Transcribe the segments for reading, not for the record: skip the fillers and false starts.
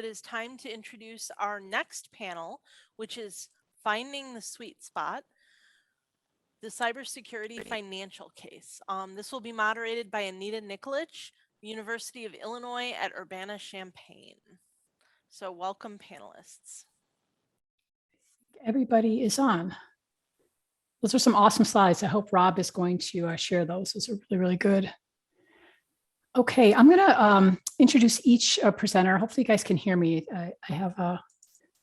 it is time to introduce our next panel, which is Finding the Sweet Spot, the Cybersecurity Financial Case. This will be moderated by Anita Nikolic, University of Illinois at Urbana-Champaign. So welcome, panelists. Everybody is on. Those are some awesome slides. I hope Rob is going to share those. Those are really, really good. Okay, I'm going to introduce each presenter. Hopefully you guys can hear me. I have a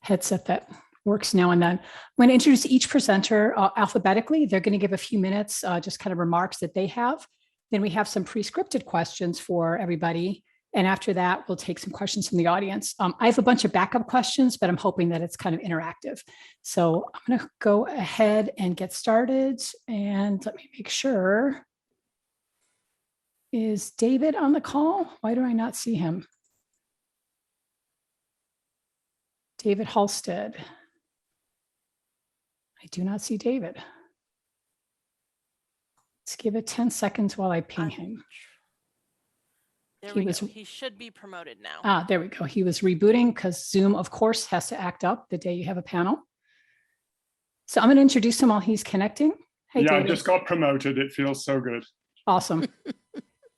headset that works now and then. I'm going to introduce each presenter alphabetically. They're going to give a few minutes, just kind of remarks that they have. Then we have some pre-scripted questions for everybody. And after that, we'll take some questions from the audience. I have a bunch of backup questions, but I'm hoping that it's kind of interactive. So I'm going to go ahead and get started. And let me make sure. Is David on the call? Why do I not see him? David Halstead. I do not see David. Let's give it 10 seconds while I ping him. There we go. He should be promoted now. Ah, there we go. He was rebooting because Zoom, of course, has to act up the day you have a panel. So I'm going to introduce him while he's connecting. Hey, yeah, David. I just got promoted. It feels so good. Awesome.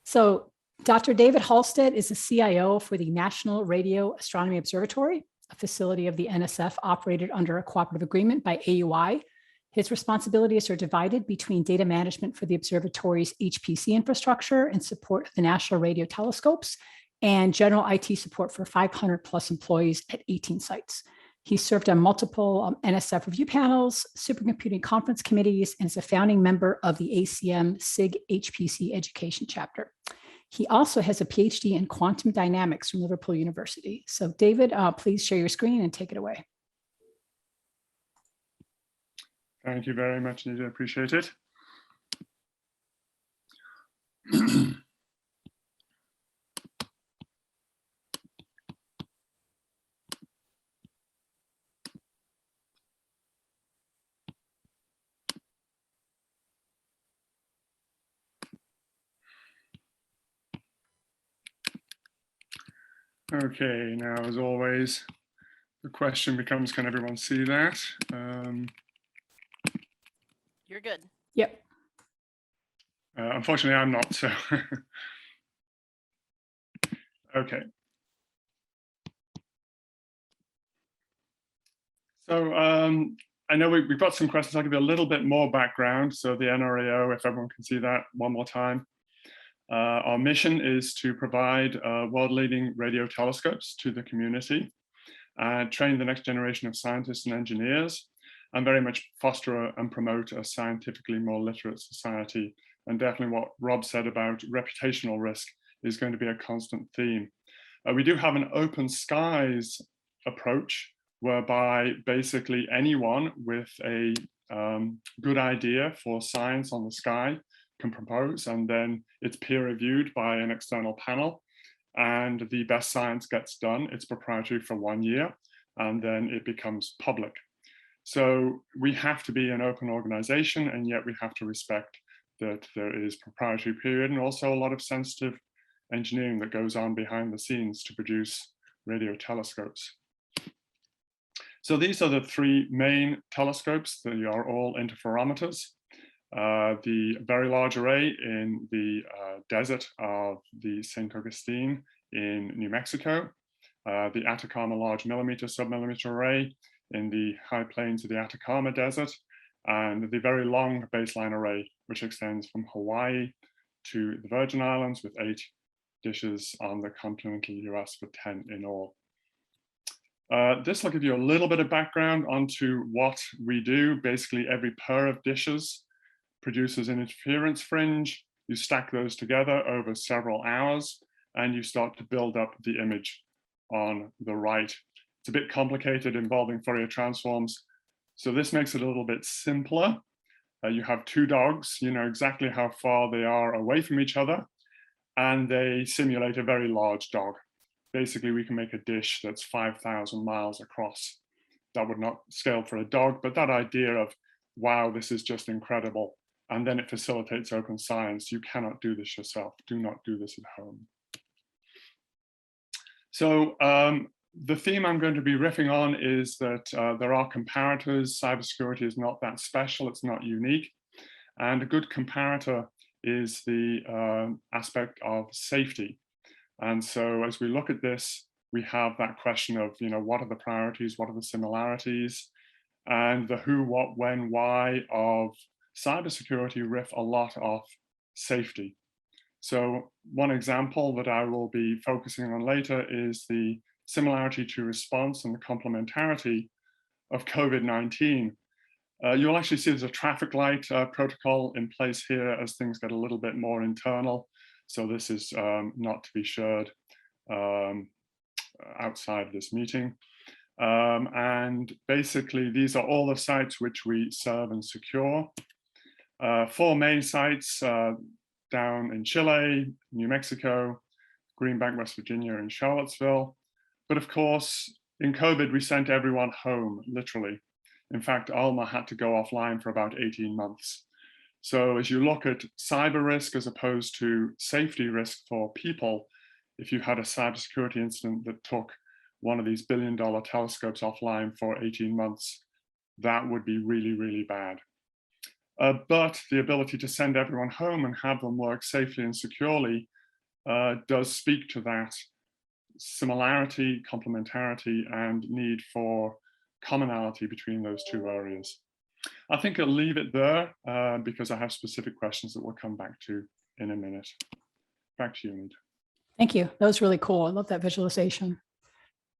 So Dr. David Halstead is the CIO for the National Radio Astronomy Observatory, a facility of the NSF operated under a cooperative agreement by AUI. His responsibilities are divided between data management for the observatory's HPC infrastructure and support of the National Radio Telescopes and general IT support for 500 plus employees at 18 sites. He served on multiple NSF review panels, supercomputing conference committees, and is a founding member of the ACM SIG HPC education chapter. He also has a PhD in quantum dynamics from Liverpool University. So David, please share your screen and take it away. Thank you very much, Nita. Appreciate it. Okay, now as always, the question becomes, can everyone see that? You're good. Yep. Unfortunately, I'm not, so. Okay. So I know we've got some questions. I'll give you a little bit more background. So the NRAO, if everyone can see that one more time. Our mission is to provide world-leading radio telescopes to the community, train the next generation of scientists and engineers, and very much foster and promote a scientifically more literate society. And definitely what Rob said about reputational risk is going to be a constant theme. We do have an open skies approach, whereby basically anyone with a good idea for science on the sky can propose, and then it's peer reviewed by an external panel, and the best science gets done. It's proprietary for 1 year, and then it becomes public. So we have to be an open organization, and yet we have to respect that there is proprietary period and also a lot of sensitive engineering that goes on behind the scenes to produce radio telescopes. So these are the three main telescopes. They are all interferometers. The Very Large Array in the desert of the St. Augustine in New Mexico, the Atacama Large Millimeter Submillimeter Array in the high plains of the Atacama Desert, and the Very Long Baseline Array, which extends from Hawaii to the Virgin Islands with 8 dishes on the continental US for 10 in all. This will give you a little bit of background onto what we do. Basically, every pair of dishes produces an interference fringe. You stack those together over several hours, and you start to build up the image on the right. It's a bit complicated, involving Fourier transforms. So this makes it a little bit simpler. You have 2 dogs, you know exactly how far they are away from each other, and they simulate a very large dog. Basically, we can make a dish that's 5,000 miles across. That would not scale for a dog, but that idea of, wow, this is just incredible. And then it facilitates open science. You cannot do this yourself. Do not do this at home. So the theme I'm going to be riffing on is that there are comparators. Cybersecurity is not that special, it's not unique. And a good comparator is the aspect of safety. And so as we look at this, we have that question of, what are the priorities, what are the similarities, and the who, what, when, why of cybersecurity riff a lot off safety. So one example that I will be focusing on later is the similarity to response and the complementarity of COVID-19. You'll actually see there's a traffic light protocol in place here as things get a little bit more internal. So this is not to be shared outside this meeting. And basically, these are all the sites which we serve and secure. 4 main sites down in Chile, New Mexico, Greenbank, West Virginia, and Charlottesville. But of course, in COVID, we sent everyone home, literally. In fact, Alma had to go offline for about 18 months. So as you look at cyber risk as opposed to safety risk for people, if you had a cybersecurity incident that took one of these billion-dollar telescopes offline for 18 months, that would be really, really bad. But the ability to send everyone home and have them work safely and securely does speak to that similarity, complementarity, and need for commonality between those two areas. I think I'll leave it there because I have specific questions that we'll come back to in a minute. Back to you, Anita. Thank you. That was really cool. I love that visualization.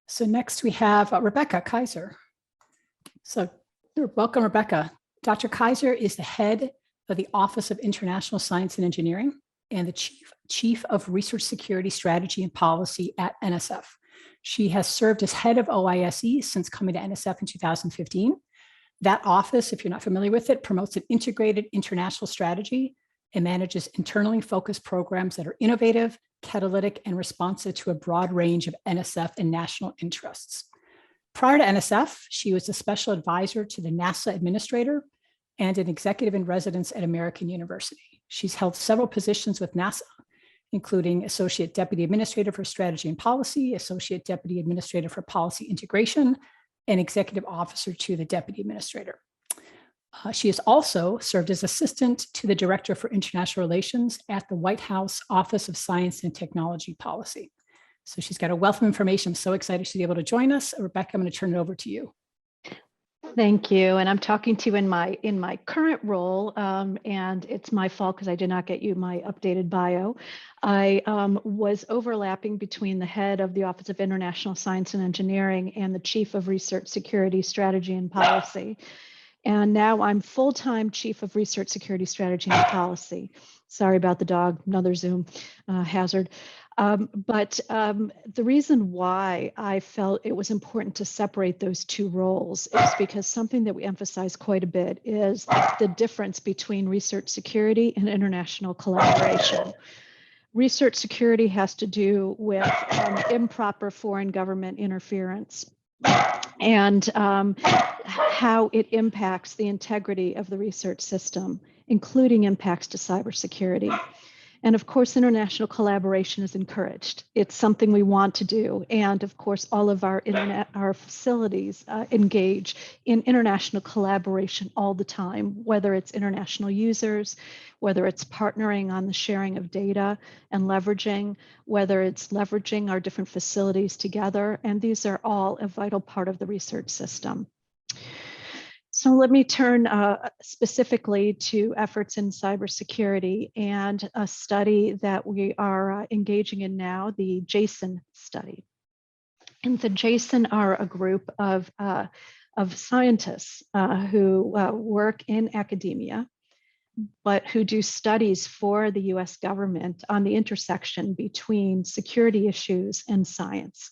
So next we have Rebecca Kaiser. So welcome, Rebecca. Dr. Kaiser is the head of the Office of International Science and Engineering and the Chief of Research Security Strategy and Policy at NSF. She has served as head of OISE since coming to NSF in 2015. That office, if you're not familiar with it, promotes an integrated international strategy and manages internally focused programs that are innovative, catalytic, and responsive to a broad range of NSF and national interests. Prior to NSF, she was a special advisor to the NASA administrator and an executive in residence at American University. She's held several positions with NASA, including Associate Deputy Administrator for Strategy and Policy, Associate Deputy Administrator for Policy Integration, and Executive Officer to the Deputy Administrator. She has also served as Assistant to the Director for International Relations at the White House Office of Science and Technology Policy. So she's got a wealth of information. I'm so excited she's able to join us. Rebecca, I'm going to turn it over to you. Thank you. And I'm talking to you in my current role, and it's my fault because I did not get you my updated bio. I was overlapping between the head of the Office of International Science and Engineering and the Chief of Research Security Strategy and Policy. And now I'm full-time Chief of Research Security Strategy and Policy. Sorry about the dog, another Zoom hazard. But the reason why I felt it was important to separate those two roles is because something that we emphasize quite a bit is the difference between research security and international collaboration. Research security has to do with improper foreign government interference and how it impacts the integrity of the research system, including impacts to cybersecurity. And of course, international collaboration is encouraged. It's something we want to do. And of course, all of our facilities engage in international collaboration all the time, whether it's international users, whether it's partnering on the sharing of data and leveraging, whether it's leveraging our different facilities together. And these are all a vital part of the research system. So let me turn specifically to efforts in cybersecurity and a study that we are engaging in now, the JASON study. And the JASON are a group of scientists who work in academia, but who do studies for the US government on the intersection between security issues and science.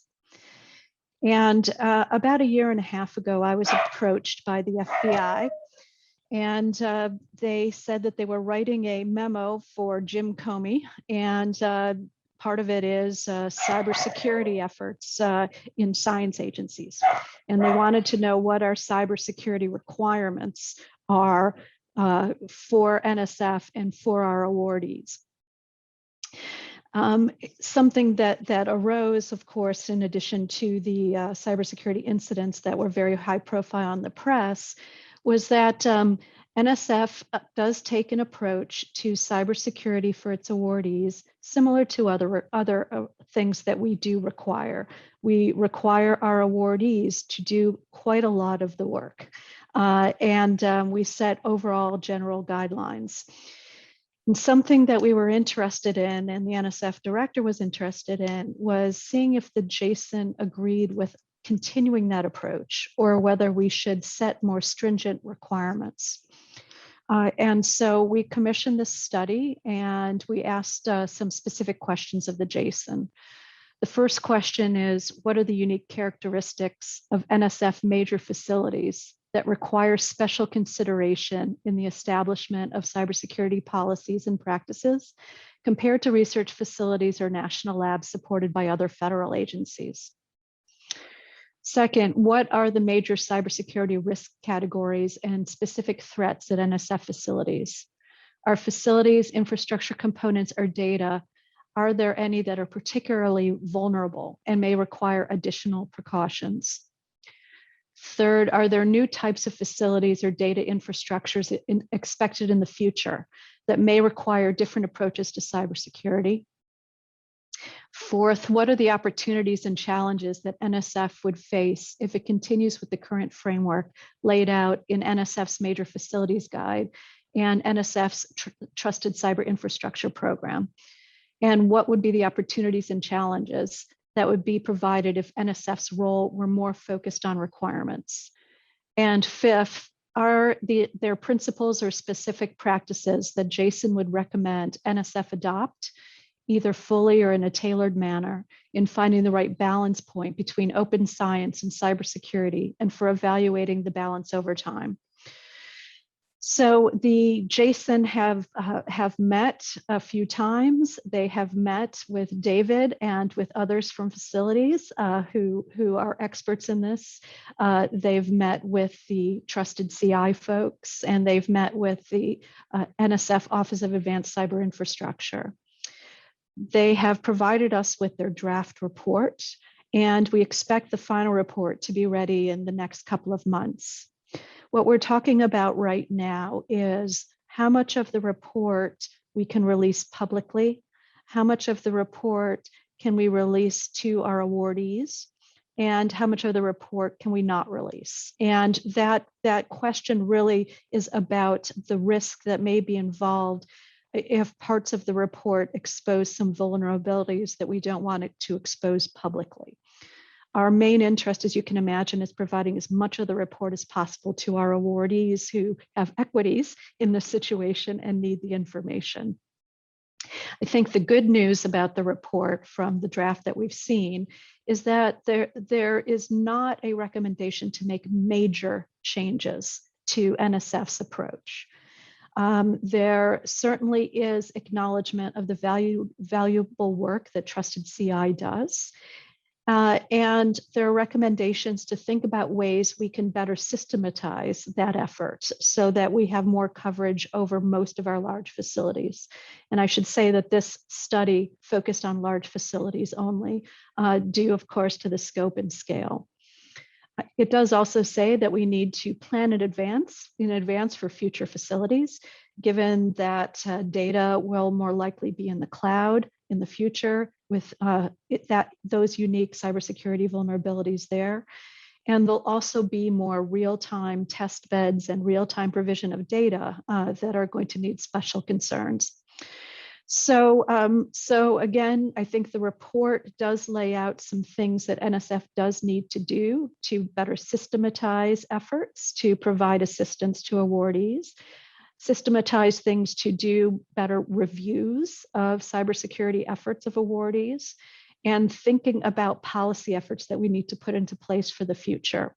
And about a year and a half ago, I was approached by the FBI, and they said that they were writing a memo for Jim Comey, and part of it is cybersecurity efforts in science agencies. And they wanted to know what our cybersecurity requirements are for NSF and for our awardees. Something that arose, of course, in addition to the cybersecurity incidents that were very high profile in the press, was that NSF does take an approach to cybersecurity for its awardees, similar to other things that we do require. We require our awardees to do quite a lot of the work, and we set overall general guidelines. And something that we were interested in, and the NSF director was interested in, was seeing if the JSON agreed with continuing that approach, or whether we should set more stringent requirements. And so we commissioned this study, and we asked some specific questions of the JSON. The first question is, what are the unique characteristics of NSF major facilities that require special consideration in the establishment of cybersecurity policies and practices compared to research facilities or national labs supported by other federal agencies? Second, what are the major cybersecurity risk categories and specific threats at NSF facilities? Our facilities, infrastructure components, or data, are there any that are particularly vulnerable and may require additional precautions? Third, are there new types of facilities or data infrastructures expected in the future that may require different approaches to cybersecurity? Fourth, what are the opportunities and challenges that NSF would face if it continues with the current framework laid out in NSF's Major Facilities Guide and NSF's Trusted Cyber Infrastructure Program? And what would be the opportunities and challenges that would be provided if NSF's role were more focused on requirements? And fifth, are there principles or specific practices that JSON would recommend NSF adopt, either fully or in a tailored manner, in finding the right balance point between open science and cybersecurity, and for evaluating the balance over time? So the JSON have met a few times. They have met with David and with others from facilities who are experts in this. They've met with the Trusted CI folks, and they've met with the NSF Office of Advanced Cyber Infrastructure. They have provided us with their draft report, and we expect the final report to be ready in the next couple of months. What we're talking about right now is how much of the report we can release publicly, how much of the report can we release to our awardees, and how much of the report can we not release? And that question really is about the risk that may be involved if parts of the report expose some vulnerabilities that we don't want it to expose publicly. Our main interest, as you can imagine, is providing as much of the report as possible to our awardees who have equities in this situation and need the information. I think the good news about the report from the draft that we've seen is that there is not a recommendation to make major changes to NSF's approach. There certainly is acknowledgement of the valuable work that Trusted CI does. And there are recommendations to think about ways we can better systematize that effort so that we have more coverage over most of our large facilities. And I should say that this study focused on large facilities only, due, of course, to the scope and scale. It does also say that we need to plan in advance for future facilities, given that data will more likely be in the cloud in the future with those unique cybersecurity vulnerabilities there. And there'll also be more real-time test beds and real-time provision of data that are going to need special concerns. So again, I think the report does lay out some things that NSF does need to do to better systematize efforts to provide assistance to awardees, systematize things to do better reviews of cybersecurity efforts of awardees, and thinking about policy efforts that we need to put into place for the future.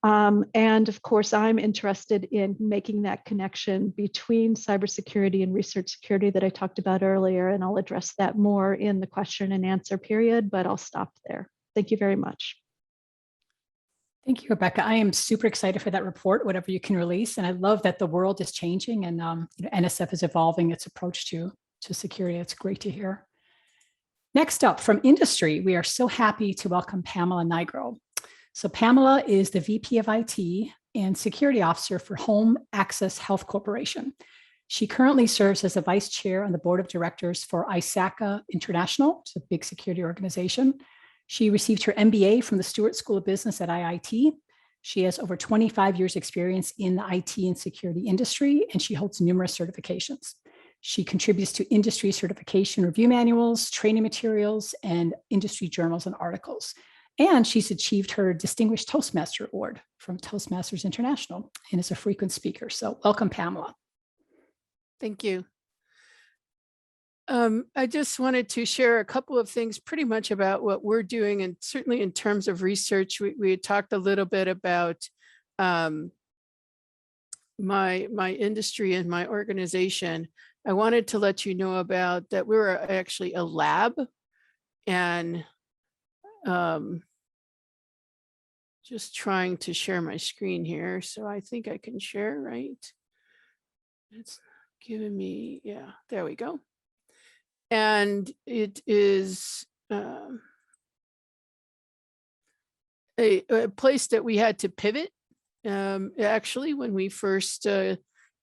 And of course, I'm interested in making that connection between cybersecurity and research security that I talked about earlier, and I'll address that more in the question and answer period, but I'll stop there. Thank you very much. Thank you, Rebecca. I am super excited for that report, whatever you can release. And I love that the world is changing and NSF is evolving its approach to security. It's great to hear. Next up, from industry, we are so happy to welcome Pamela Nygro. So Pamela is the VP of IT and Security Officer for Home Access Health Corporation. She currently serves as a vice chair on the board of directors for ISACA International, it's a big security organization. She received her MBA from the Stewart School of Business at IIT. She has over 25 years experience in the IT and security industry, and she holds numerous certifications. She contributes to industry certification review manuals, training materials, and industry journals and articles. And she's achieved her Distinguished Toastmaster Award from Toastmasters International and is a frequent speaker. So welcome, Pamela. Thank you. I just wanted to share a couple of things pretty much about what we're doing, and certainly in terms of research, we had talked a little bit about my industry and my organization. I wanted to let you know about that we're actually a lab, and just trying to share my screen here. So I think I can share, right? It's giving me, yeah, there we go. And it is a place that we had to pivot. Actually, when we first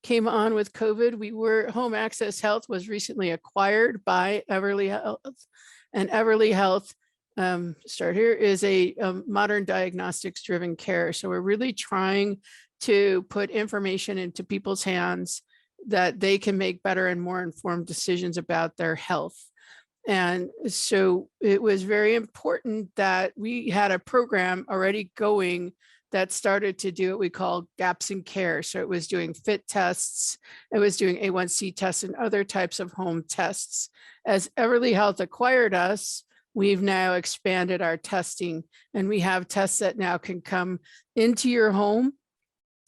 came on with COVID, Home Access Health was recently acquired by Everly Health, and Everly Health, start here, is a modern diagnostics driven care. So we're really trying to put information into people's hands that they can make better and more informed decisions about their health. And so it was very important that we had a program already going that started to do what we call gaps in care. So it was doing fit tests, it was doing A1C tests and other types of home tests. As Everly Health acquired us, we've now expanded our testing, and we have tests that now can come into your home.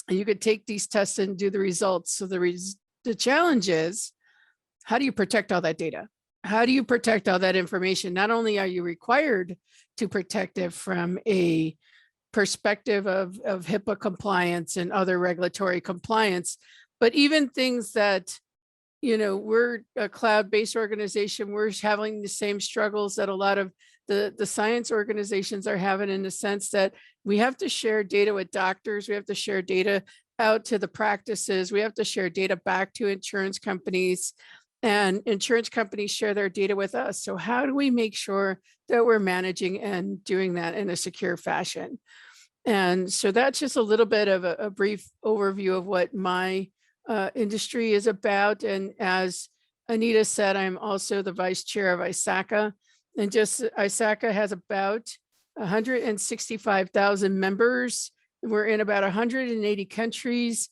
You could take these tests and do the results. So the challenge is, how do you protect all that data? How do you protect all that information? Not only are you required to protect it from a perspective of HIPAA compliance and other regulatory compliance, but even things that, you know, we're a cloud-based organization, we're having the same struggles that a lot of the science organizations are having, in the sense that we have to share data with doctors, we have to share data out to the practices, we have to share data back to insurance companies, and insurance companies share their data with us. So how do we make sure that we're managing and doing that in a secure fashion? And so that's just a little bit of a brief overview of what my industry is about. And as Anita said, I'm also the vice chair of ISACA, and just ISACA has about 165,000 members. We're in about 180 countries,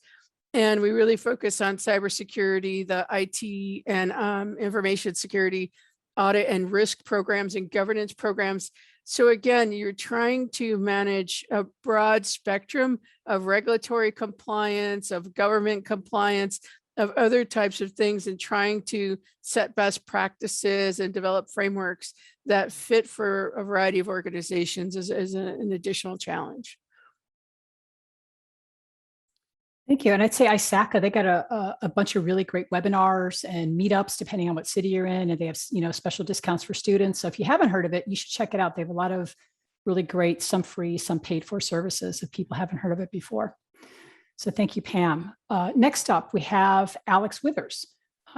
and we really focus on cybersecurity, the IT and information security, audit and risk programs and governance programs. So again, you're trying to manage a broad spectrum of regulatory compliance, of government compliance, of other types of things, and trying to set best practices and develop frameworks that fit for a variety of organizations as an additional challenge. Thank you. And I'd say ISACA, they got a bunch of really great webinars and meetups, depending on what city you're in. And they have, you know, special discounts for students. So if you haven't heard of it, you should check it out. They have a lot of really great, some free, some paid for services if people haven't heard of it before. So thank you, Pam. Next up, we have Alex Withers.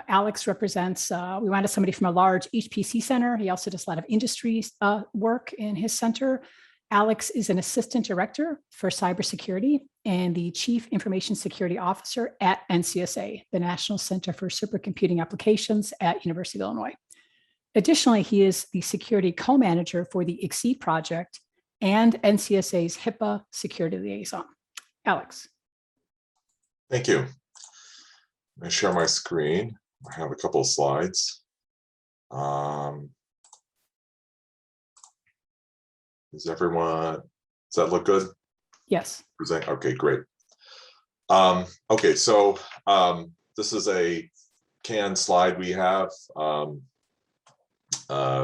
Alex represents, we wanted somebody from a large HPC center. He also does a lot of industry work in his center. Alex is an assistant director for cybersecurity and the chief information security officer at NCSA, the National Center for Supercomputing Applications at University of Illinois. Additionally, he is the security co-manager for the XSEDE project and NCSA's HIPAA security liaison. Alex. Thank you. I share my screen. I have a couple of slides. Does that look good? Yes. Okay, great. Okay, so this is a canned slide we have,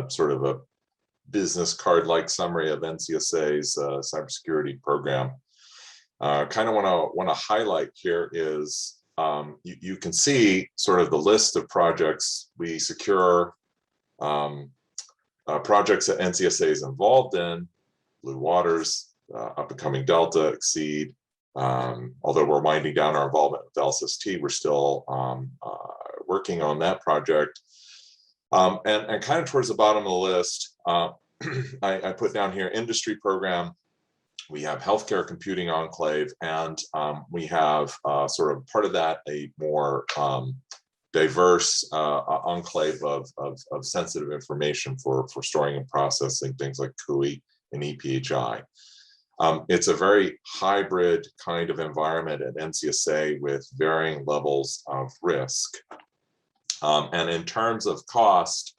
sort of a business card-like summary of NCSA's cybersecurity program. Kind of want to highlight here is you can see sort of the list of projects we secure projects that NCSA is involved in, Blue Waters, up and coming Delta, XSEDE. Although we're winding down our involvement with LSST, we're still working on that project. And kind of towards the bottom of the list, I put down here industry program. We have healthcare computing enclave, and we have sort of part of that a more diverse enclave of sensitive information for storing and processing things like CUI and EPHI. It's a very hybrid kind of environment at NCSA with varying levels of risk. And in terms of cost,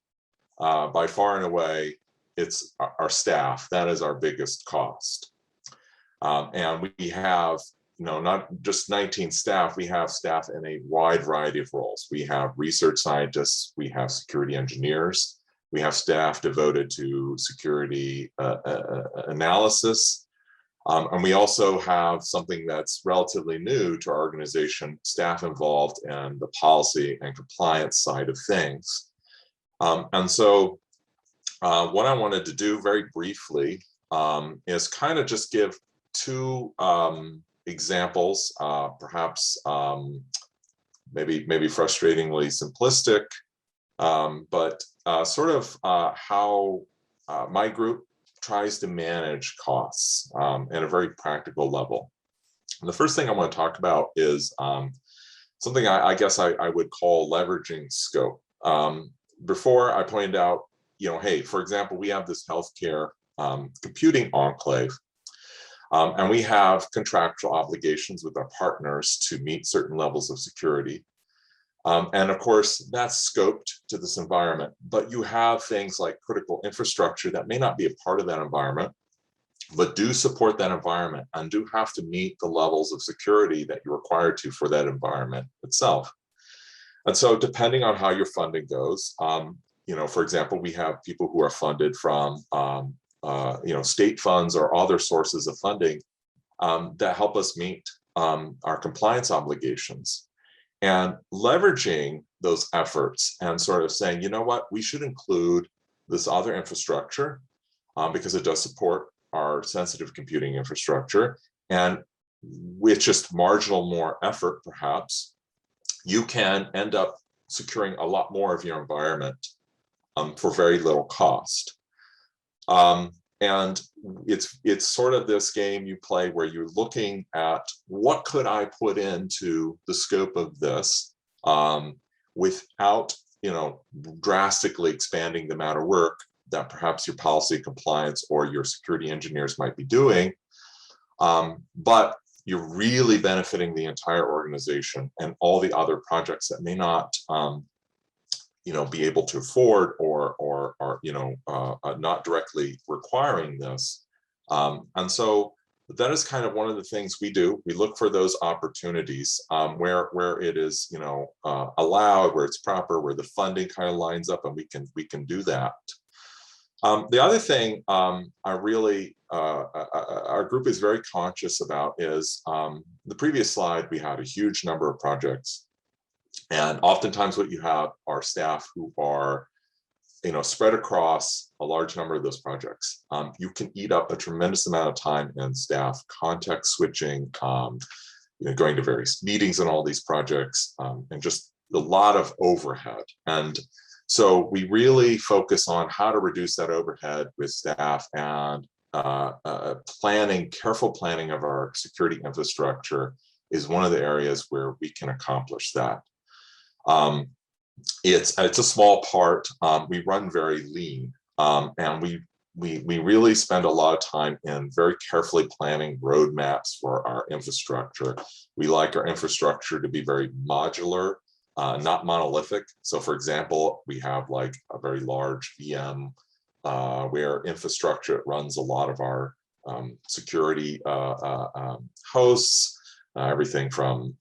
by far and away, it's our staff. That is our biggest cost. And we have, not just 19 staff, we have staff in a wide variety of roles. We have research scientists, we have security engineers, we have staff devoted to security analysis. And we also have something that's relatively new to our organization, staff involved in the policy and compliance side of things. And so what I wanted to do very briefly is kind of just give two examples, perhaps maybe frustratingly simplistic, but sort of how my group tries to manage costs at a very practical level. And the first thing I want to talk about is something I guess I would call leveraging scope. Before I pointed out, hey, for example, we have this healthcare computing enclave, and we have contractual obligations with our partners to meet certain levels of security. And of course, that's scoped to this environment, but you have things like critical infrastructure that may not be a part of that environment, but do support that environment and do have to meet the levels of security that you're required to for that environment itself. And so depending on how your funding goes, for example, we have people who are funded from state funds or other sources of funding that help us meet our compliance obligations. And leveraging those efforts and sort of saying, you know what, we should include this other infrastructure because it does support our sensitive computing infrastructure. And with just marginal more effort, perhaps, you can end up securing a lot more of your environment for very little cost. And it's sort of this game you play where you're looking at what could I put into the scope of this without, drastically expanding the amount of work that perhaps your policy compliance or your security engineers might be doing, but you're really benefiting the entire organization and all the other projects that may not be able to afford or not directly requiring this. And so that is kind of one of the things we do. We look for those opportunities where it is allowed, where it's proper, where the funding kind of lines up, and we can do that. The other thing our group is very conscious about is the previous slide. We had a huge number of projects. And oftentimes what you have are staff who are, spread across a large number of those projects. You can eat up a tremendous amount of time in staff context switching, going to various meetings on all these projects, and just a lot of overhead. And so we really focus on how to reduce that overhead with staff and careful planning of our security infrastructure is one of the areas where we can accomplish that. It's a small part. We run very lean, and we really spend a lot of time in very carefully planning roadmaps for our infrastructure. We like our infrastructure to be very modular, not monolithic. So for example, we have like a very large VM where infrastructure runs a lot of our security hosts. Everything from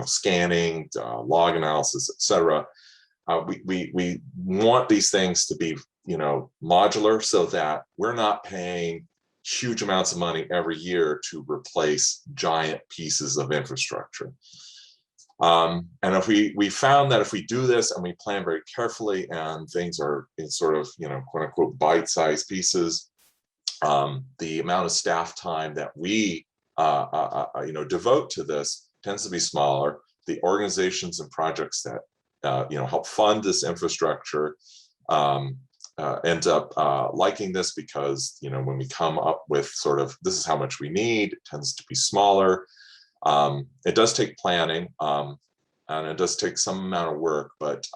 scanning, log analysis, etc. We want these things to be modular so that we're not paying huge amounts of money every year to replace giant pieces of infrastructure. And if we found that if we do this and we plan very carefully and things are in sort of, quote unquote, bite-sized pieces, the amount of staff time that we, devote to this tends to be smaller. The organizations and projects that, help fund this infrastructure end up liking this because, when we come up with sort of, this is how much we need, it tends to be smaller. It does take planning, and it does take some amount of work, but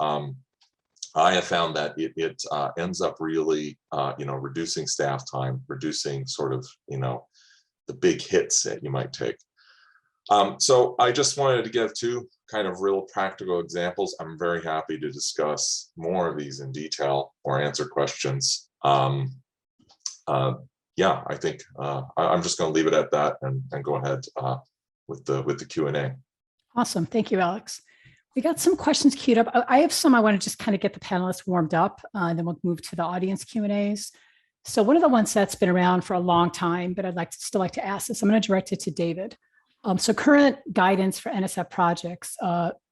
I have found that it ends up really, reducing staff time, reducing sort of, the big hits that you might take. So I just wanted to give two kind of real practical examples. I'm very happy to discuss more of these in detail or answer questions. Yeah, I think I'm just going to leave it at that and go ahead with the Q&A. Awesome. Thank you, Alex. We got some questions queued up. I have some I want to just kind of get the panelists warmed up, and then we'll move to the audience Q&As. So one of the ones that's been around for a long time, but I'd still like to ask this, I'm going to direct it to David. So current guidance for NSF projects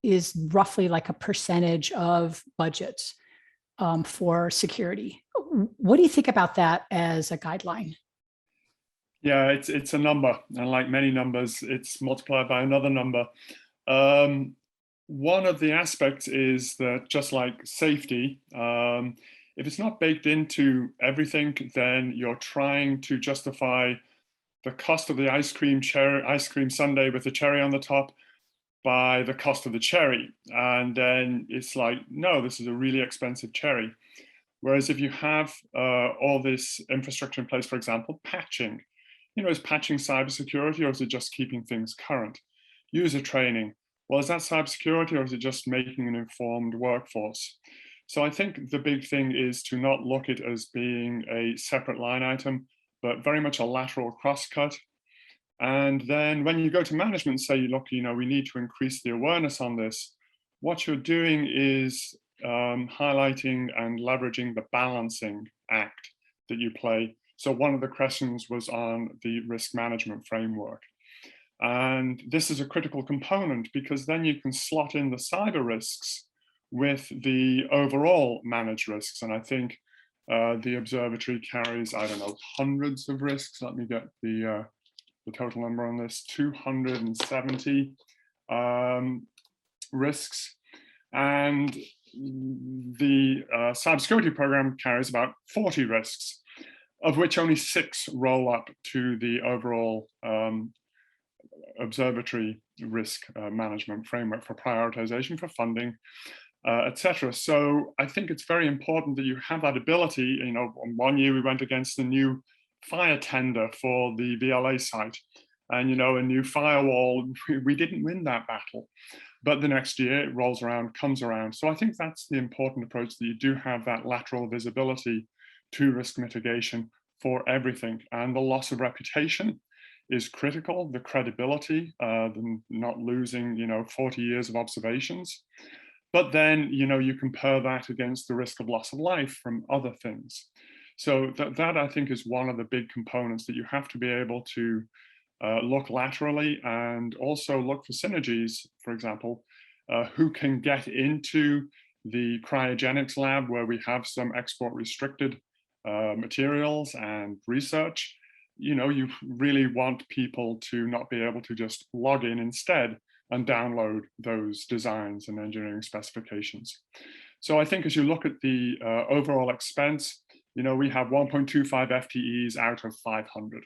is roughly like a percentage of budget for security. What do you think about that as a guideline? Yeah, it's a number, and like many numbers, it's multiplied by another number. One of the aspects is that, just like safety, if it's not baked into everything, then you're trying to justify the cost of the ice cream sundae with the cherry on the top by the cost of the cherry. And then it's like, no, this is a really expensive cherry. Whereas if you have all this infrastructure in place, for example, patching, is patching cybersecurity, or is it just keeping things current? User training, well, is that cybersecurity, or is it just making an informed workforce? So I think the big thing is to not look at it as being a separate line item, but very much a lateral crosscut. And then when you go to management, say, look, we need to increase the awareness on this, what you're doing is highlighting and leveraging the balancing act that you play. So one of the questions was on the risk management framework. And this is a critical component, because then you can slot in the cyber risks with the overall managed risks. And I think the observatory carries, I don't know, hundreds of risks. Let me get the total number on this, 270 risks. And the cybersecurity program carries about 40 risks, of which only 6 roll up to the overall observatory risk management framework for prioritization, for funding, etc. So I think it's very important that you have that ability. One year we went against the new fire tender for the VLA site, and a new firewall. We didn't win that battle, but the next year it rolls around, comes around. So I think that's the important approach, that you do have that lateral visibility to risk mitigation for everything. And the loss of reputation is critical, the credibility, the not losing 40 years of observations. But then, you compare that against the risk of loss of life from other things. So that I think is one of the big components, that you have to be able to look laterally and also look for synergies. For example, who can get into the cryogenics lab where we have some export restricted materials and research. You really want people to not be able to just log in instead and download those designs and engineering specifications. So I think as you look at the overall expense, we have 1.25 FTEs out of 500.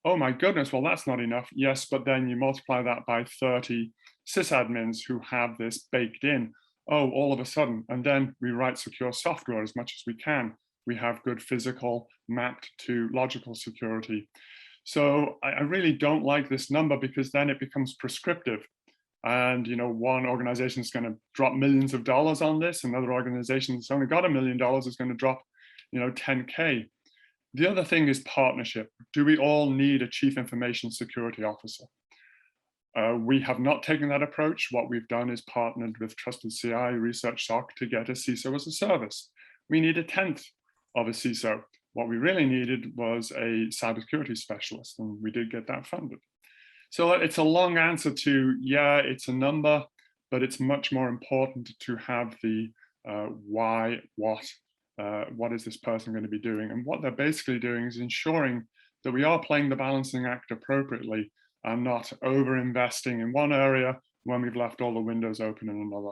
Oh my goodness, well, that's not enough. Yes, but then you multiply that by 30 sysadmins who have this baked in. Oh, all of a sudden, and then we write secure software as much as we can. We have good physical mapped to logical security. So I really don't like this number, because then it becomes prescriptive. And one organization is going to drop millions of dollars on this. Another organization that's only got $1 million is going to drop, 10K. The other thing is partnership. Do we all need a chief information security officer? We have not taken that approach. What we've done is partnered with Trusted CI Research SOC to get a CISO as a service. We need 1/10 of a CISO. What we really needed was a cybersecurity specialist, and we did get that funded. So it's a long answer to, yeah, it's a number, but it's much more important to have the why, what is this person going to be doing? And what they're basically doing is ensuring that we are playing the balancing act appropriately and not over-investing in one area when we've left all the windows open in another.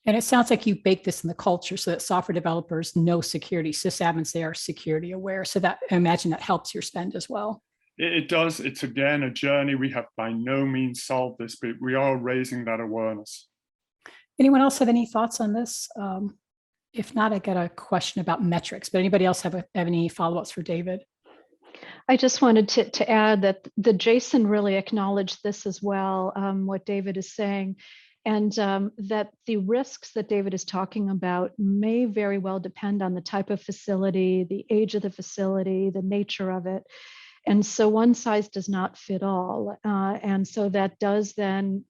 And it sounds like you baked this in the culture so that software developers know security. Sysadmins, they are security aware. So that, I imagine that helps your spend as well. It does. It's, again, a journey. We have by no means solved this, but we are raising that awareness. Anyone else have any thoughts on this? If not, I got a question about metrics, but anybody else have any follow-ups for David? I just wanted to add that the Jason really acknowledged this as well, what David is saying, and that the risks that David is talking about may very well depend on the type of facility, the age of the facility, the nature of it. And so one size does not fit all. And so that does then,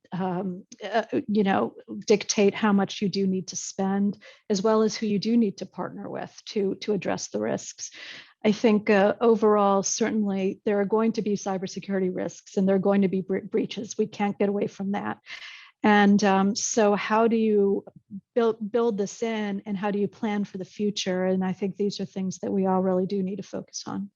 dictate how much you do need to spend, as well as who you do need to partner with to address the risks. I think overall, certainly there are going to be cybersecurity risks and there are going to be breaches. We can't get away from that. And so how do you build this in, and how do you plan for the future? And I think these are things that we all really do need to focus on.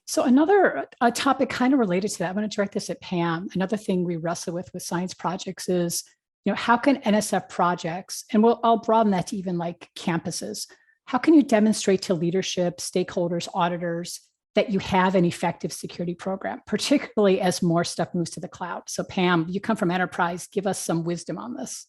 So another topic kind of related to that, I'm going to direct this at Pam. Another thing we wrestle with science projects is, how can NSF projects, and I'll broaden that to even like campuses, how can you demonstrate to leadership, stakeholders, auditors, that you have an effective security program, particularly as more stuff moves to the cloud? So Pam, you come from enterprise, give us some wisdom on this.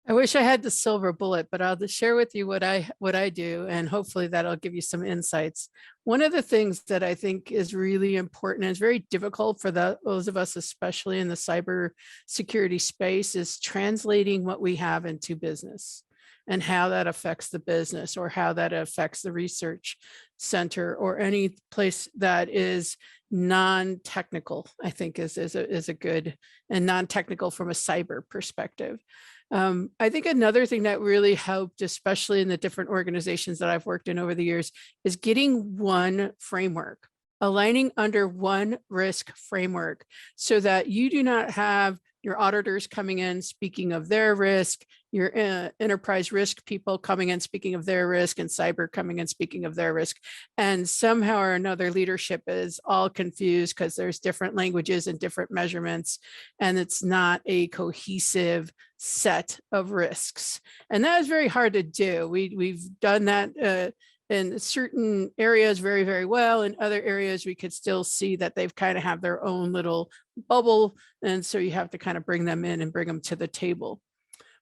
I wish I had the silver bullet, but I'll just share with you what I do, and hopefully that'll give you some insights. One of the things that I think is really important, and it's very difficult for those of us, especially in the cybersecurity space, is translating what we have into business and how that affects the business, or how that affects the research center, or any place that is non-technical, I think is a good, and non-technical from a cyber perspective. I think another thing that really helped, especially in the different organizations that I've worked in over the years, is getting one framework, aligning under one risk framework, so that you do not have your auditors coming in speaking of their risk, your enterprise risk people coming in speaking of their risk, and cyber coming in speaking of their risk. And somehow or another, leadership is all confused because there's different languages and different measurements, and it's not a cohesive set of risks. And that is very hard to do. We've done that in certain areas very, very well. In other areas, we could still see that they've kind of have their own little bubble. And so you have to kind of bring them in and bring them to the table.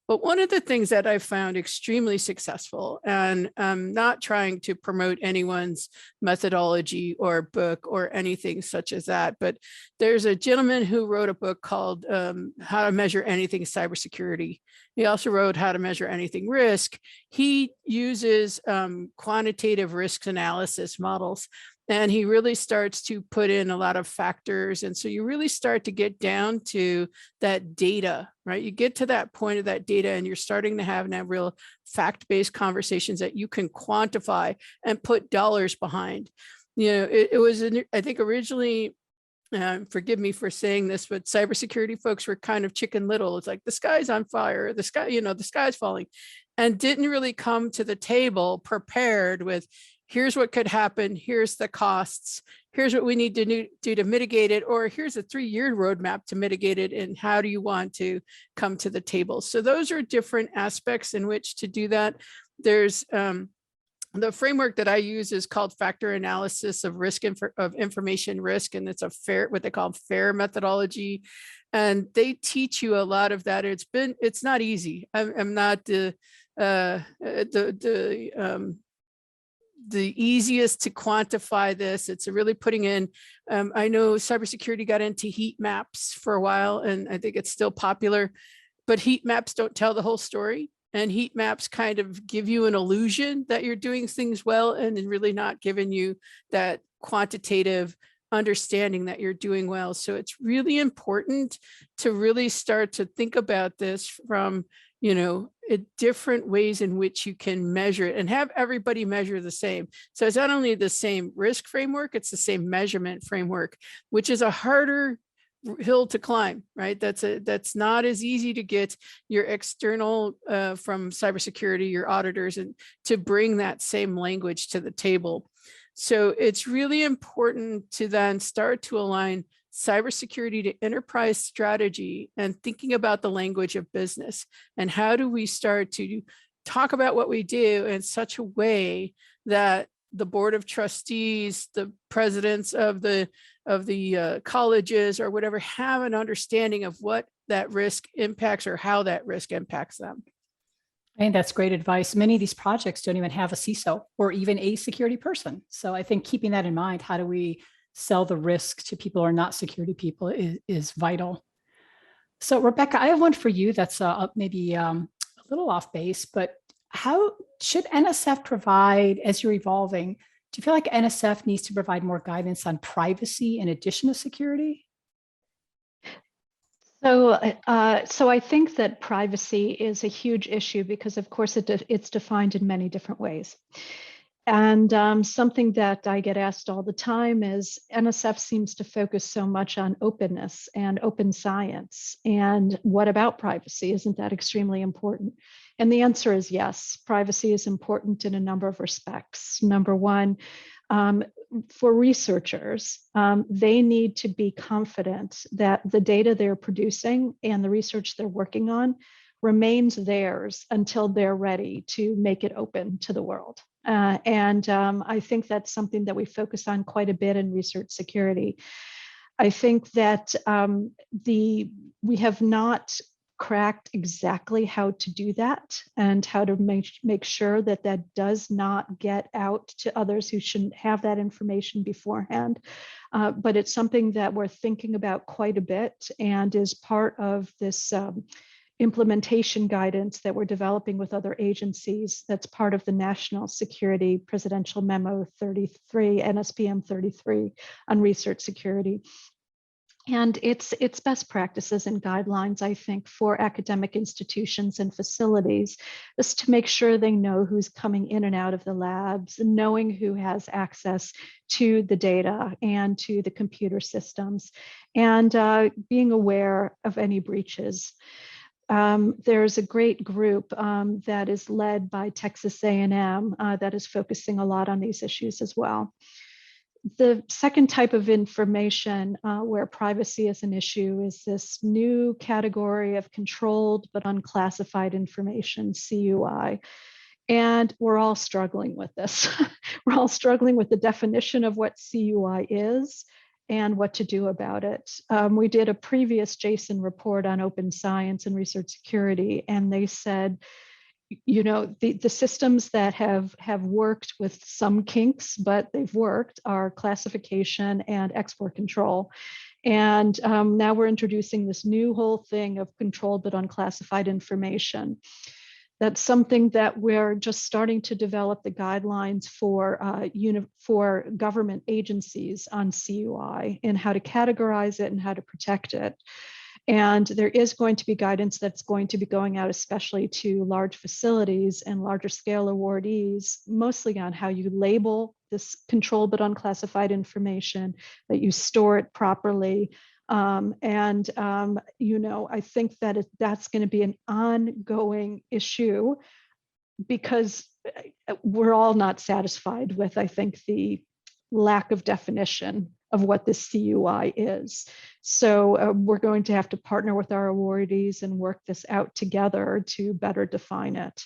But one of the things that I found extremely successful, and I'm not trying to promote anyone's methodology or book or anything such as that, but there's a gentleman who wrote a book called How to Measure Anything Cybersecurity. He also wrote How to Measure Anything Risk. He uses quantitative risk analysis models, and he really starts to put in a lot of factors. And so you really start to get down to that data, right? You get to that point of that data, and you're starting to have now real fact-based conversations that you can quantify and put dollars behind. It was, I think originally, forgive me for saying this, but cybersecurity folks were kind of Chicken Little. It's like the sky's on fire, the sky's falling, and didn't really come to the table prepared with, here's what could happen, here's the costs, here's what we need to do to mitigate it, or here's a 3-year roadmap to mitigate it, and how do you want to come to the table? So those are different aspects in which to do that. There's the framework that I use is called factor analysis of risk of information risk, and it's what they call FAIR methodology. And they teach you a lot of that. It's not easy. I'm not the easiest to quantify this. It's really putting in, I know cybersecurity got into heat maps for a while, and I think it's still popular, but heat maps don't tell the whole story. And heat maps kind of give you an illusion that you're doing things well, and then really not giving you that quantitative understanding that you're doing well. So it's really important to really start to think about this from, different ways in which you can measure it, and have everybody measure the same. So it's not only the same risk framework, it's the same measurement framework, which is a harder hill to climb, right? That's not as easy to get your external from cybersecurity, your auditors, and to bring that same language to the table. So it's really important to then start to align cybersecurity to enterprise strategy and thinking about the language of business. And how do we start to talk about what we do in such a way that the board of trustees, the presidents of the colleges or whatever, have an understanding of what that risk impacts or how that risk impacts them. I think that's great advice. Many of these projects don't even have a CISO or even a security person. So I think keeping that in mind, how do we sell the risk to people who are not security people is vital. So Rebecca, I have one for you that's maybe a little off base, but how should NSF provide, as you're evolving, do you feel like NSF needs to provide more guidance on privacy in addition to security? So I think that privacy is a huge issue because, of course, it's defined in many different ways. And something that I get asked all the time is NSF seems to focus so much on openness and open science. And what about privacy? Isn't that extremely important? And the answer is yes, privacy is important in a number of respects. Number one, for researchers, they need to be confident that the data they're producing and the research they're working on remains theirs until they're ready to make it open to the world. I think that's something that we focus on quite a bit in research security. I think that we have not cracked exactly how to do that and how to make sure that that does not get out to others who shouldn't have that information beforehand. But it's something that we're thinking about quite a bit and is part of this implementation guidance that we're developing with other agencies. That's part of the National Security Presidential Memo 33, NSPM 33 on research security. And it's best practices and guidelines, I think, for academic institutions and facilities, is to make sure they know who's coming in and out of the labs, and knowing who has access to the data and to the computer systems, and being aware of any breaches. There's a great group that is led by Texas A&M that is focusing a lot on these issues as well. The second type of information where privacy is an issue is this new category of controlled but unclassified information, CUI. And we're all struggling with this. We're all struggling with the definition of what CUI is and what to do about it. We did a previous JSON report on open science and research security, and they said, you know, the systems that have worked with some kinks, but they've worked, are classification and export control. And now we're introducing this new whole thing of controlled but unclassified information. That's something that we're just starting to develop the guidelines for government agencies on CUI and how to categorize it and how to protect it. And there is going to be guidance that's going to be going out, especially to large facilities and larger scale awardees, mostly on how you label this controlled but unclassified information, that you store it properly. You know, I think that that's going to be an ongoing issue because we're all not satisfied with, I think, the lack of definition of what this CUI is. So we're going to have to partner with our awardees and work this out together to better define it.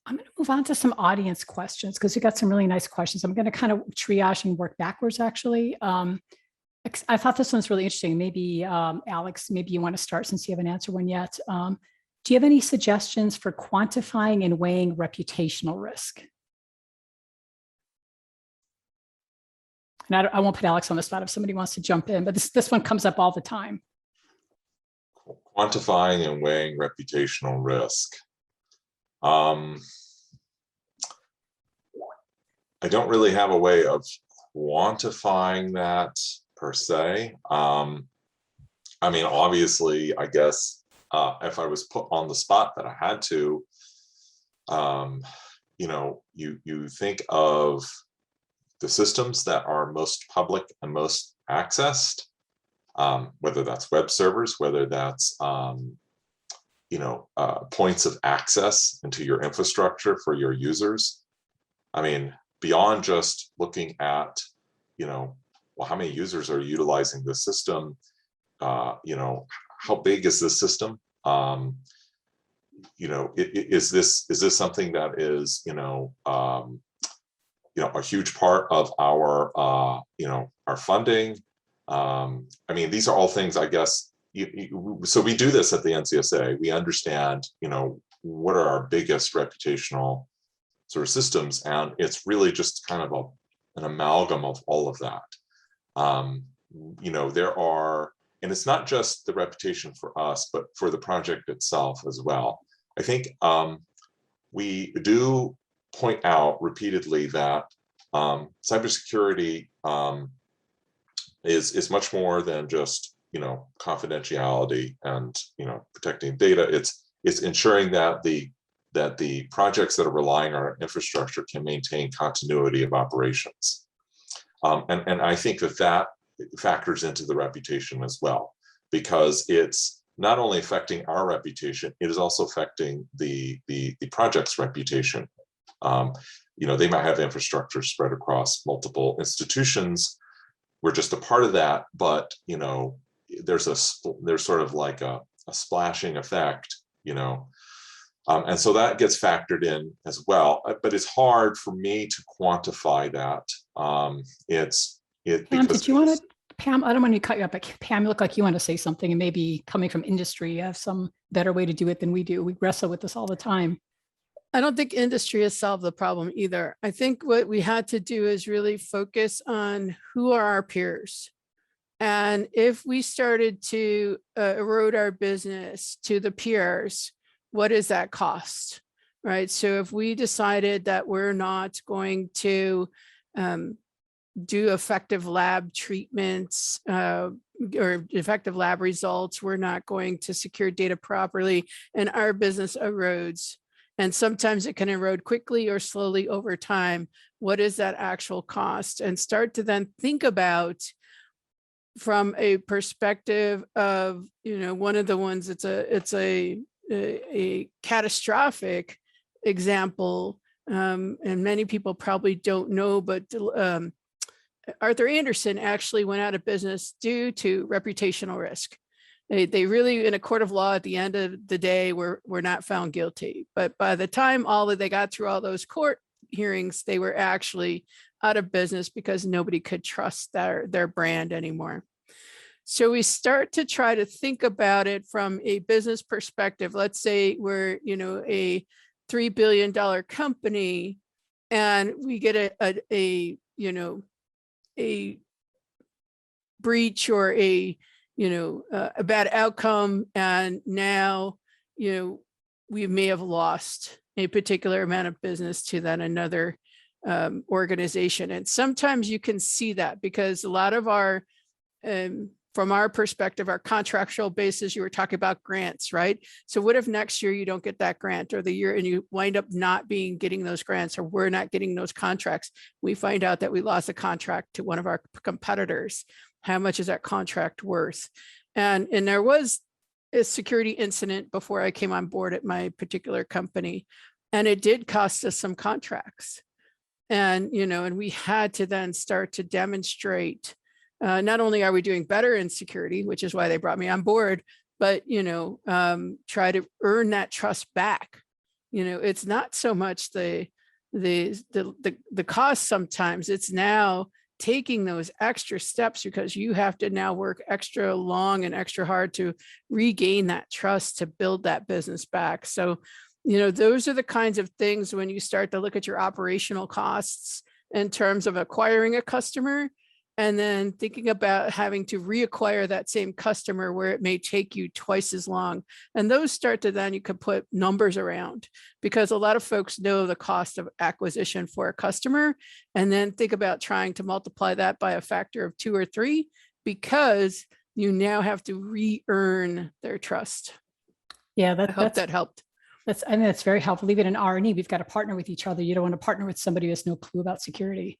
I'm going to move on to some audience questions because we got some really nice questions. I'm going to kind of triage and work backwards, actually. I thought this one's really interesting. Maybe, Alex, maybe you want to start since you haven't answered one yet. Do you have any suggestions for quantifying and weighing reputational risk? And I won't put Alex on the spot if somebody wants to jump in, but this one comes up all the time. Quantifying and weighing reputational risk. I don't really have a way of quantifying that per se. I mean, obviously, I guess if I was put on the spot that I had to, you know, you think of the systems that are most public and most accessed, whether that's web servers, whether that's points of access into your infrastructure for your users. I mean, beyond just looking at, well, how many users are utilizing the system? How big is the system? Is this something that is, a huge part of our, our funding? I mean, these are all things, I guess. So we do this at the NCSA. We understand, what are our biggest reputational sort of systems, and it's really just kind of an amalgam of all of that. There are, and it's not just the reputation for us, but for the project itself as well. I think we do point out repeatedly that cybersecurity is much more than just confidentiality and protecting data. It's ensuring that the projects that are relying on our infrastructure can maintain continuity of operations, and I think that factors into the reputation as well, because it's not only affecting our reputation, it is also affecting the project's reputation. They might have infrastructure spread across multiple institutions. We're just a part of that, but there's sort of like a splashing effect, and so that gets factored in as well. But it's hard for me to quantify that. Pam, did you want to? Pam, I don't want to cut you up, but Pam, you look like you want to say something, and maybe coming from industry, you have some better way to do it than we do. We wrestle with this all the time. I don't think industry has solved the problem either. I think what we had to do is really focus on who are our peers. And if we started to erode our business to the peers, what does that cost, right? So if we decided that we're not going to do effective lab treatments or effective lab results, we're not going to secure data properly, and our business erodes. And sometimes it can erode quickly or slowly over time. What is that actual cost? And start to then think about, from a perspective of, one of the ones, it's a catastrophic example, and many people probably don't know, but Arthur Andersen actually went out of business due to reputational risk. They really, in a court of law, at the end of the day, were not found guilty. But by the time they got through all those court hearings, they were actually out of business because nobody could trust their brand anymore. So we start to try to think about it from a business perspective. Let's say we're, a $3 billion company, and we get a breach or a bad outcome, and now we may have lost a particular amount of business to then another organization. And sometimes you can see that because a lot of our from our perspective, our contractual basis, you were talking about grants, right? So what if next year you don't get that grant, or the year and you wind up not getting those grants, or we're not getting those contracts? We find out that we lost a contract to one of our competitors. How much is that contract worth? And there was a security incident before I came on board at my particular company, and it did cost us some contracts. And, and we had to then start to demonstrate, not only are we doing better in security, which is why they brought me on board, but, try to earn that trust back. It's not so much the cost sometimes, it's now taking those extra steps, because you have to now work extra long and extra hard to regain that trust, to build that business back. So, those are the kinds of things when you start to look at your operational costs in terms of acquiring a customer, and then thinking about having to reacquire that same customer where it may take you twice as long. And those start to then you could put numbers around, because a lot of folks know the cost of acquisition for a customer, and then think about trying to multiply that by a factor of 2 or 3, because you now have to re-earn their trust. Yeah, I hope that helped. I think that's very helpful. Even in R&E, we've got to partner with each other. You don't want to partner with somebody who has no clue about security.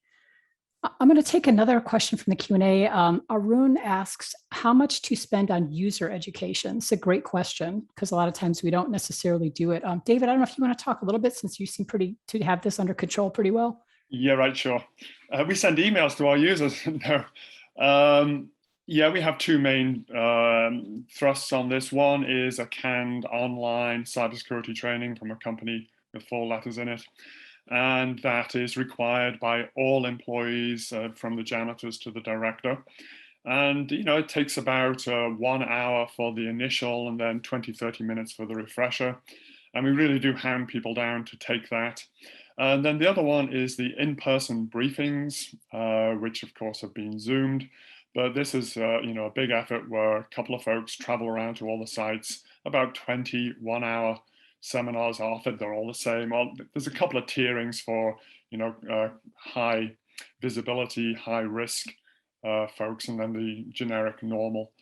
I'm going to take another question from the Q&A. Arun asks, how much to spend on user education? It's a great question because a lot of times we don't necessarily do it. David, I don't know if you want to talk a little bit since you seem to have this under control pretty well. Yeah, right, sure. We send emails to our users. No. Yeah, we have two main thrusts on this. One is a canned online cybersecurity training from a company with 4 letters in it. And that is required by all employees from the janitors to the director. And, you know, it takes about 1 hour for the initial and then 20-30 minutes for the refresher. And we really do hand people down to take that. And then the other one is the in-person briefings, which of course have been Zoomed. But this is, you know, a big effort where a couple of folks travel around to all the sites, about 20 1-hour seminars offered. They're all the same. Well, there's a couple of tierings for, you know, high visibility, high risk folks, and then the generic normal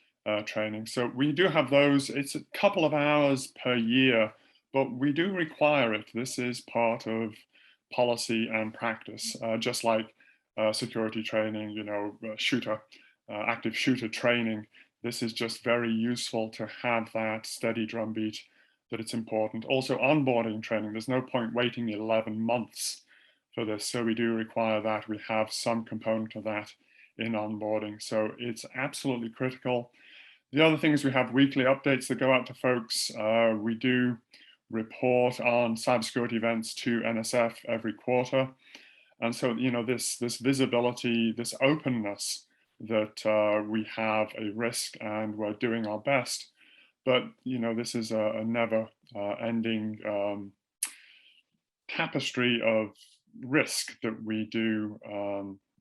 training. So we do have those. It's a couple of hours per year, but we do require it. This is part of policy and practice, just like security training, you know, active shooter training. This is just very useful to have that steady drumbeat that it's important. Also onboarding training, there's no point waiting 11 months for this. So we do require that. We have some component of that in onboarding. So it's absolutely critical. The other thing is we have weekly updates that go out to folks. We do report on cybersecurity events to NSF every quarter. And so, you know, this visibility, this openness that we have a risk and we're doing our best. But, you know, this is a never ending tapestry of risk that we do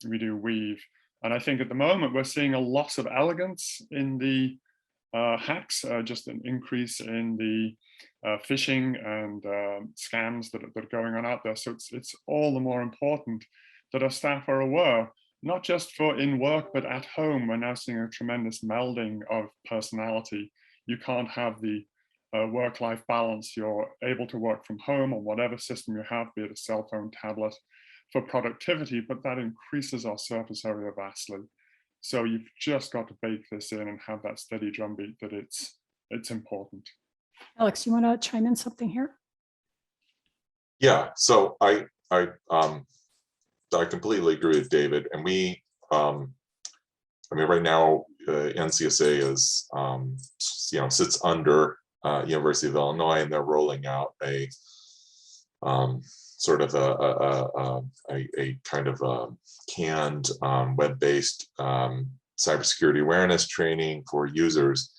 weave. And I think at the moment we're seeing a loss of elegance in the hacks, just an increase in the phishing and scams that are going on out there. So it's all the more important that our staff are aware, not just for in work, but at home. We're now seeing a tremendous melding of personality. You can't have the work-life balance. You're able to work from home on whatever system you have, be it a cell phone, tablet, for productivity, but that increases our surface area vastly. So you've just got to bake this in and have that steady drumbeat that it's important. Alex, you want to chime in something here? Yeah, so I completely agree with David, and we, I mean, right now NCSA is, you know, sits under University of Illinois, and they're rolling out a sort of a kind of a canned web-based cybersecurity awareness training for users.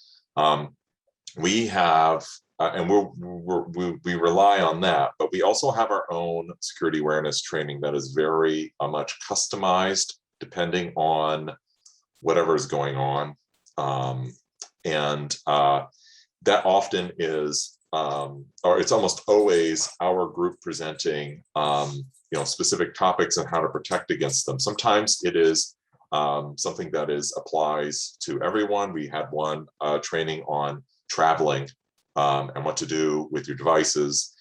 We have, and we rely on that, but we also have our own security awareness training that is very much customized depending on whatever is going on. And that often is, or it's almost always our group presenting, you know, specific topics and how to protect against them. Sometimes it is something that applies to everyone. We had one training on traveling and what to do with your devices.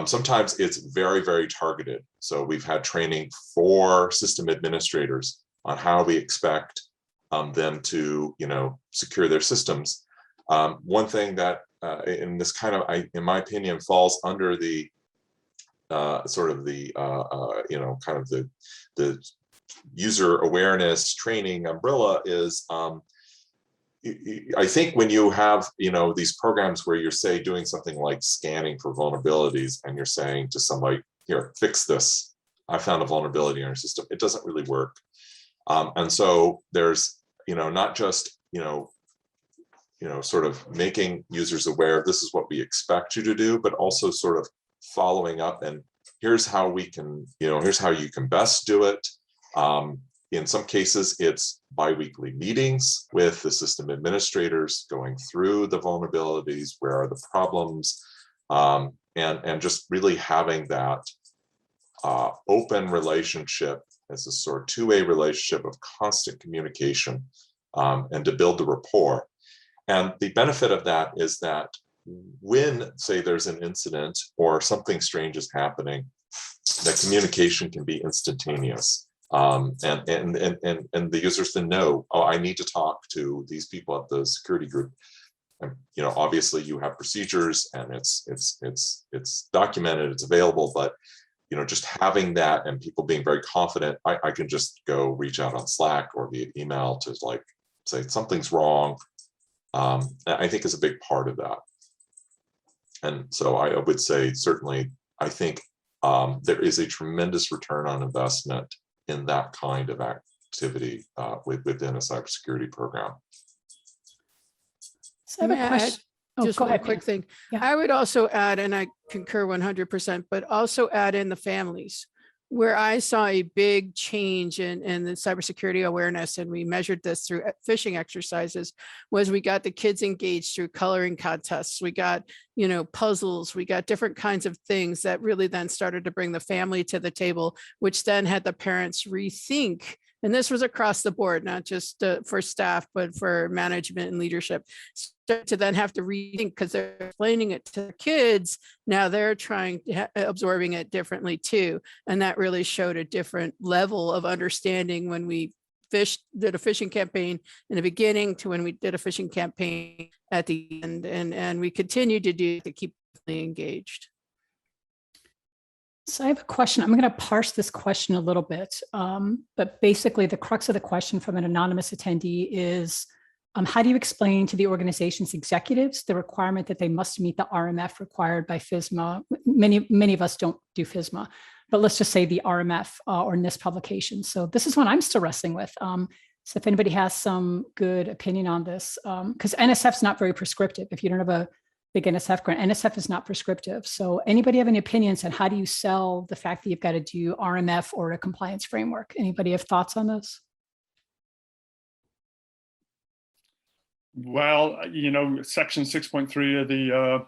Sometimes it's very, very targeted. So we've had training for system administrators on how we expect them to, you know, secure their systems. One thing that, in this kind of, in my opinion, falls under the sort of the, you know, kind of the user awareness training umbrella is, I think when you have, you know, these programs where you're, say, doing something like scanning for vulnerabilities and you're saying to somebody, here, fix this. I found a vulnerability in our system. It doesn't really work. And so there's, you know, not just, you know, sort of making users aware, this is what we expect you to do, but also sort of following up and here's how we can, you know, here's how you can best do it. In some cases, it's biweekly meetings with the system administrators going through the vulnerabilities, where are the problems, and just really having that open relationship as a sort of two-way relationship of constant communication, and to build the rapport. And the benefit of that is that when, say, there's an incident or something strange is happening, that communication can be instantaneous. And the users then know, oh, I need to talk to these people at the security group. And, you know, obviously you have procedures and it's documented, it's available, but you know, just having that and people being very confident, I can just go reach out on Slack or via email to like say something's wrong. I think is a big part of that. And so I would say certainly, I think there is a tremendous return on investment in that kind of activity within a cybersecurity program. So I have a question. Oh, Just go one ahead, quick Pam. thing. Yeah. I would also add, and I concur 100%, but also add in the families, where I saw a big change in the cybersecurity awareness, and we measured this through phishing exercises, was we got the kids engaged through coloring contests. We got, you know, puzzles, we got different kinds of things that really then started to bring the family to the table, which then had the parents rethink. And this was across the board, not just for staff, but for management and leadership, to then have to rethink because they're explaining it to the kids. Now they're absorbing it differently too. And that really showed a different level of understanding when we did a phishing campaign in the beginning to when we did a phishing campaign at the end. And we continue to keep engaged. So I have a question. I'm going to parse this question a little bit, but basically the crux of the question from an anonymous attendee is, how do you explain to the organization's executives the requirement that they must meet the RMF required by FISMA? Many of us don't do FISMA, but let's just say the RMF or NIST publication. So this is one I'm still wrestling with. So if anybody has some good opinion on this, because NSF is not very prescriptive. If you don't have a big NSF grant, NSF is not prescriptive. So anybody have any opinions on how do you sell the fact that you've got to do RMF or a compliance framework? Anybody have thoughts on this? Well, you know, section 6.3 of the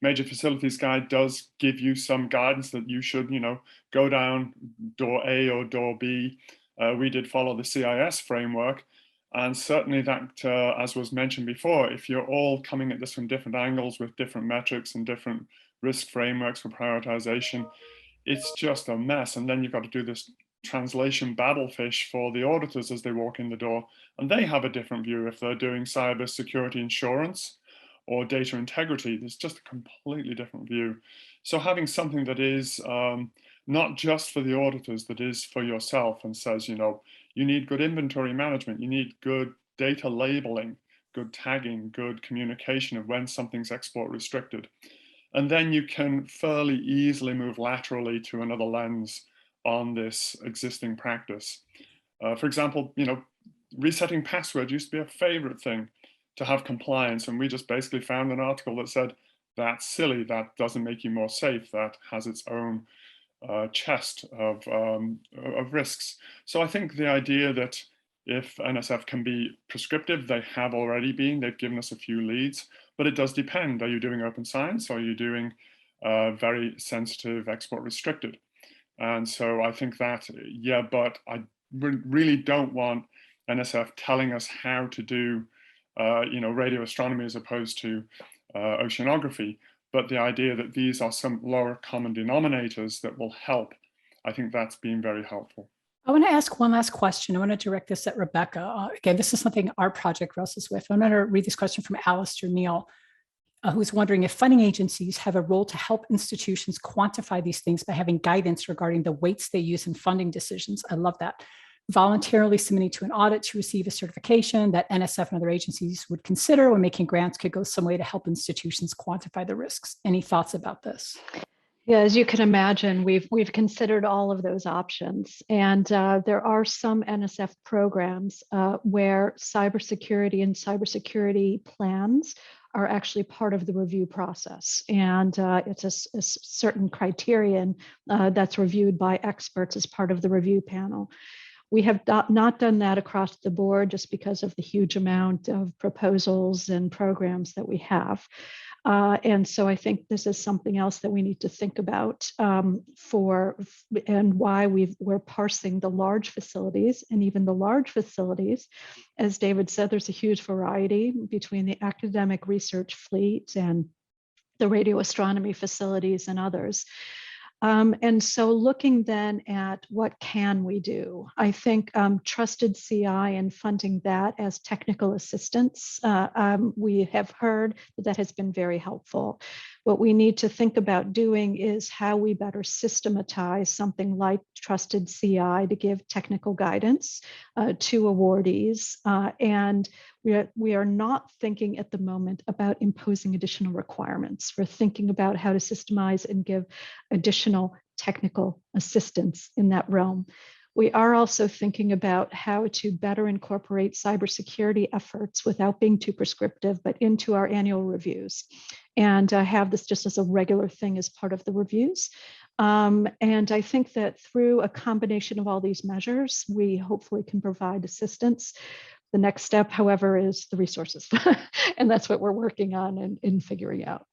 major facilities guide does give you some guidance that you should, you know, go down door A or door B. We did follow the CIS framework. And certainly that, as was mentioned before, if you're all coming at this from different angles with different metrics and different risk frameworks for prioritization, it's just a mess. And then you've got to do this translation battlefish for the auditors as they walk in the door. And they have a different view if they're doing cybersecurity insurance or data integrity. There's just a completely different view. So having something that is not just for the auditors, that is for yourself and says, you know, you need good inventory management, you need good data labeling, good tagging, good communication of when something's export restricted. And then you can fairly easily move laterally to another lens on this existing practice. For example, you know, resetting passwords used to be a favorite thing to have compliance. And we just basically found an article that said, that's silly, that doesn't make you more safe, that has its own chest of risks. So I think the idea that if NSF can be prescriptive, they have already been, they've given us a few leads, but it does depend. Are you doing open science? Or are you doing very sensitive export restricted? And so I think that, yeah, but I really don't want NSF telling us how to do, you know, radio astronomy as opposed to oceanography. But the idea that these are some lower common denominators that will help, I think that's been very helpful. I want to ask one last question. I want to direct this at Rebecca. Again, this is something our project wrestles with. I'm going to read this question from Alistair Neal, who's wondering if funding agencies have a role to help institutions quantify these things by having guidance regarding the weights they use in funding decisions. I love that. Voluntarily submitting to an audit to receive a certification that NSF and other agencies would consider when making grants could go some way to help institutions quantify the risks. Any thoughts about this? Yeah, as you can imagine, we've considered all of those options, and there are some NSF programs where cybersecurity and cybersecurity plans are actually part of the review process, and it's a certain criterion that's reviewed by experts as part of the review panel. We have not done that across the board just because of the huge amount of proposals and programs that we have. And so I think this is something else that we need to think about and why we're parsing the large facilities, and even the large facilities. As David said, there's a huge variety between the academic research fleet and the radio astronomy facilities and others. And so looking then at what can we do, I think trusted CI and funding that as technical assistance, we have heard that has been very helpful. What we need to think about doing is how we better systematize something like trusted CI to give technical guidance to awardees. And we are not thinking at the moment about imposing additional requirements. We're thinking about how to systemize and give additional technical assistance in that realm. We are also thinking about how to better incorporate cybersecurity efforts without being too prescriptive, but into our annual reviews, and have this just as a regular thing as part of the reviews. And I think that through a combination of all these measures, we hopefully can provide assistance. The next step, however, is the resources. And that's what we're working on and figuring out.